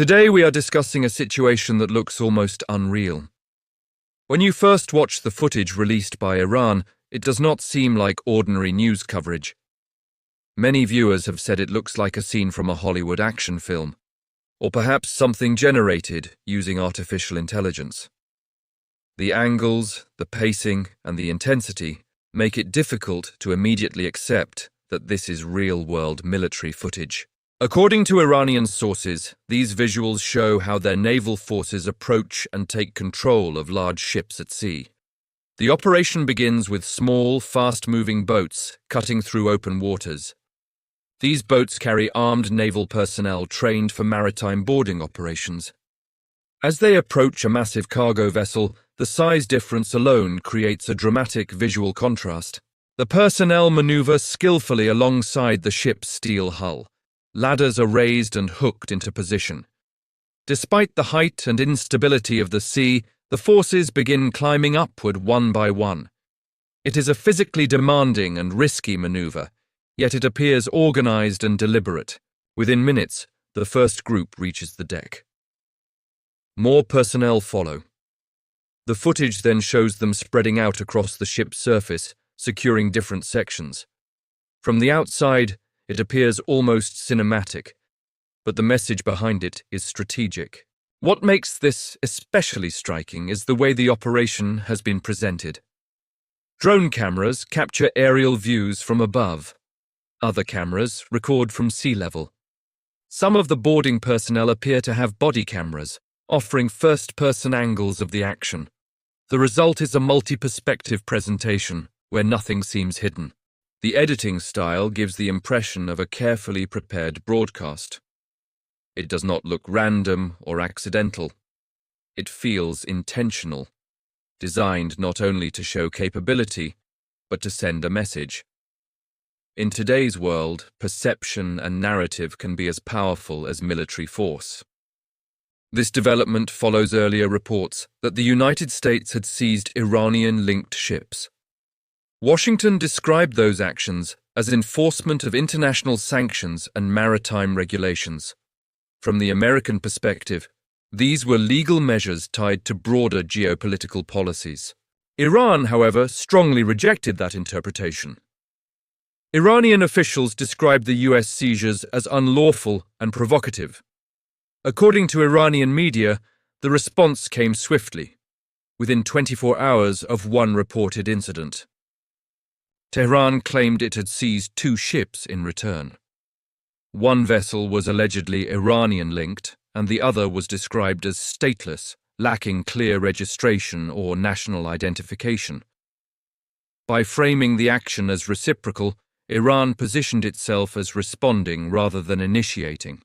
Today we are discussing a situation that looks almost unreal. When you first watch the footage released by Iran, it does not seem like ordinary news coverage. Many viewers have said it looks like a scene from a Hollywood action film, or perhaps something generated using artificial intelligence. The angles, the pacing, and the intensity make it difficult to immediately accept that this is real-world military footage. According to Iranian sources, these visuals show how their naval forces approach and take control of large ships at sea. The operation begins with small, fast-moving boats cutting through open waters. These boats carry armed naval personnel trained for maritime boarding operations. As they approach a massive cargo vessel, the size difference alone creates a dramatic visual contrast. The personnel maneuver skillfully alongside the ship's steel hull. Ladders are raised and hooked into position. Despite the height and instability of the sea, the forces begin climbing upward one by one. It is a physically demanding and risky maneuver, yet it appears organized and deliberate. Within minutes, the first group reaches the deck. More personnel follow. The footage then shows them spreading out across the ship's surface, securing different sections. From the outside, it appears almost cinematic, but the message behind it is strategic. What makes this especially striking is the way the operation has been presented. Drone cameras capture aerial views from above. Other cameras record from sea level. Some of the boarding personnel appear to have body cameras, offering first-person angles of the action. The result is a multi-perspective presentation where nothing seems hidden. The editing style gives the impression of a carefully prepared broadcast. It does not look random or accidental. It feels intentional, designed not only to show capability, but to send a message. In today's world, perception and narrative can be as powerful as military force. This development follows earlier reports that the United States had seized Iranian-linked ships. Washington described those actions as enforcement of international sanctions and maritime regulations. From the American perspective, these were legal measures tied to broader geopolitical policies. Iran, however, strongly rejected that interpretation. Iranian officials described the U.S. seizures as unlawful and provocative. According to Iranian media, the response came swiftly, within 24 hours of one reported incident. Tehran claimed it had seized 2 ships in return. One vessel was allegedly Iranian-linked, and the other was described as stateless, lacking clear registration or national identification. By framing the action as reciprocal, Iran positioned itself as responding rather than initiating.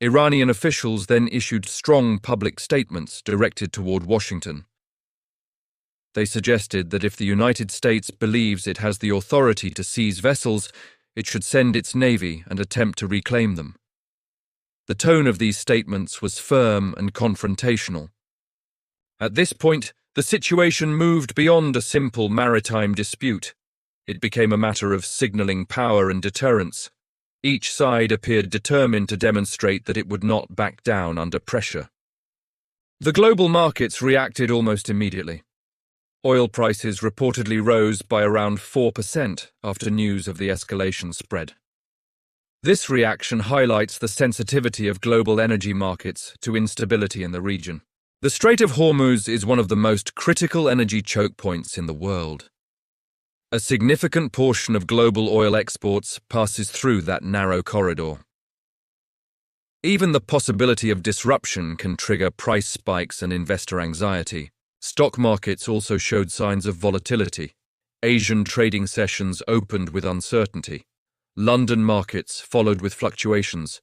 Iranian officials then issued strong public statements directed toward Washington. They suggested that if the United States believes it has the authority to seize vessels, it should send its navy and attempt to reclaim them. The tone of these statements was firm and confrontational. At this point, the situation moved beyond a simple maritime dispute. It became a matter of signaling power and deterrence. Each side appeared determined to demonstrate that it would not back down under pressure. The global markets reacted almost immediately. Oil prices reportedly rose by around 4% after news of the escalation spread. This reaction highlights the sensitivity of global energy markets to instability in the region. The Strait of Hormuz is one of the most critical energy choke points in the world. A significant portion of global oil exports passes through that narrow corridor. Even the possibility of disruption can trigger price spikes and investor anxiety. Stock markets also showed signs of volatility. Asian trading sessions opened with uncertainty. London markets followed with fluctuations.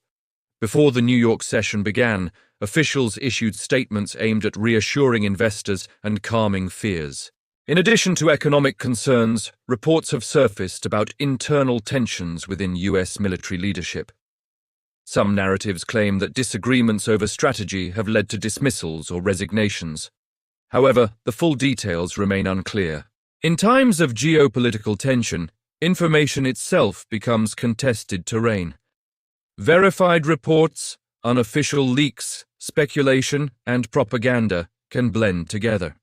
Before the New York session began, officials issued statements aimed at reassuring investors and calming fears. In addition to economic concerns, reports have surfaced about internal tensions within U.S. military leadership. Some narratives claim that disagreements over strategy have led to dismissals or resignations. However, the full details remain unclear. In times of geopolitical tension, information itself becomes contested terrain. Verified reports Unofficial leaks, speculation, and propaganda can blend together.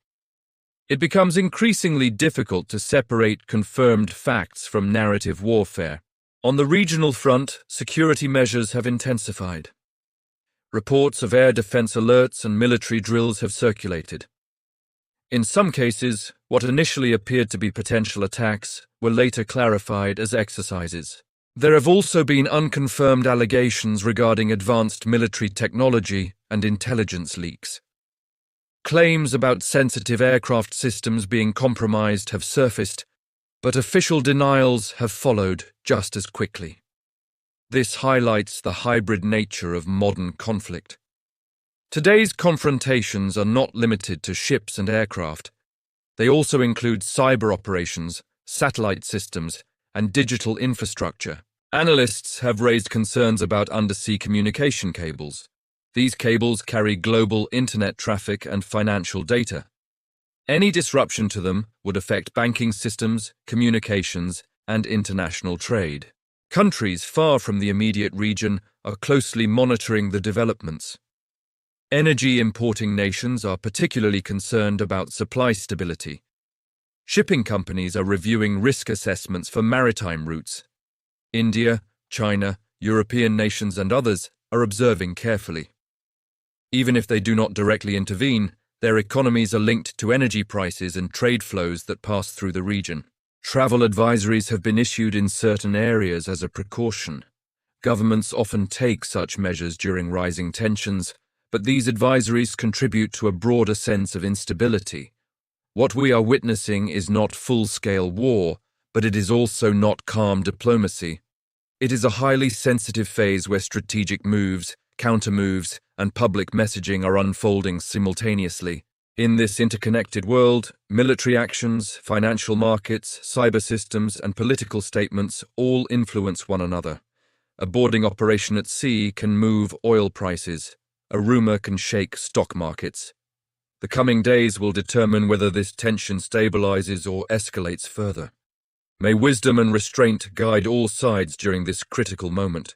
It becomes increasingly difficult to separate confirmed facts from narrative warfare. On the regional front, security measures have intensified. Reports of air defense alerts and military drills have circulated. In some cases, what initially appeared to be potential attacks were later clarified as exercises. There have also been unconfirmed allegations regarding advanced military technology and intelligence leaks. Claims about sensitive aircraft systems being compromised have surfaced, but official denials have followed just as quickly. This highlights the hybrid nature of modern conflict. Today's confrontations are not limited to ships and aircraft. They also include cyber operations, satellite systems, and digital infrastructure. Analysts have raised concerns about undersea communication cables. These cables carry global internet traffic and financial data. Any disruption to them would affect banking systems, communications, and international trade. Countries far from the immediate region are closely monitoring the developments. Energy importing nations are particularly concerned about supply stability. Shipping companies are reviewing risk assessments for maritime routes. India, China, European nations, and others are observing carefully. Even if they do not directly intervene, their economies are linked to energy prices and trade flows that pass through the region. Travel advisories have been issued in certain areas as a precaution. Governments often take such measures during rising tensions, but these advisories contribute to a broader sense of instability. What we are witnessing is not full-scale war, but it is also not calm diplomacy. It is a highly sensitive phase where strategic moves, counter-moves, and public messaging are unfolding simultaneously. In this interconnected world, military actions, financial markets, cyber systems, and political statements all influence one another. A boarding operation at sea can move oil prices. A rumor can shake stock markets. The coming days will determine whether this tension stabilizes or escalates further. May wisdom and restraint guide all sides during this critical moment.